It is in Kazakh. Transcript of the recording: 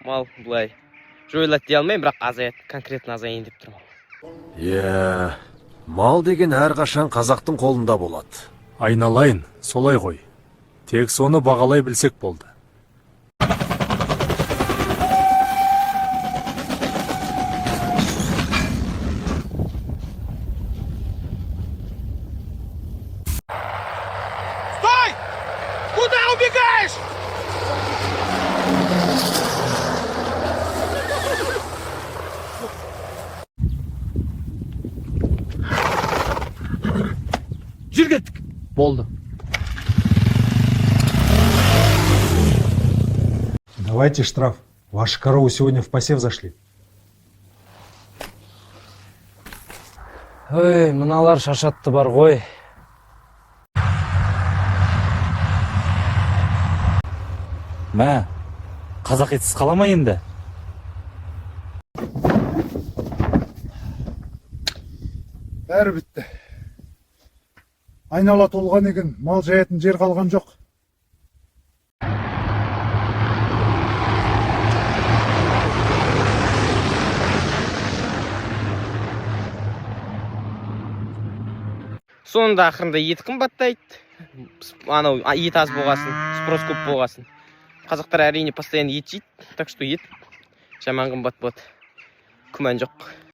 мал былай жойылады дей алмаймын, бірақ азаяды, конкретно азайын деп тұрмын. Мал деген әрқашан қазақтың қолында болады. Айналайын, солай ғой. Тек соны бағалай білсек болды. Стой! Куда убегаешь? Жүріп кеттік. Болды. Давайте штраф. Ваши коровы сегодня в посев зашли. Ой, мыналар шашатты бар ғой. Мә, қазақ етсіз қала ма енді? Бәрі бітті. Айнала толған еген, мал жаятын жер қалған жоқ. Сонда ақырында ет қымбаттайды. Анау ет аз болғасын, спрос көп болғасын. Қазақтар әрине постоянно ет жейді, так что ет жаман қымбат болады. Күмән жоқ.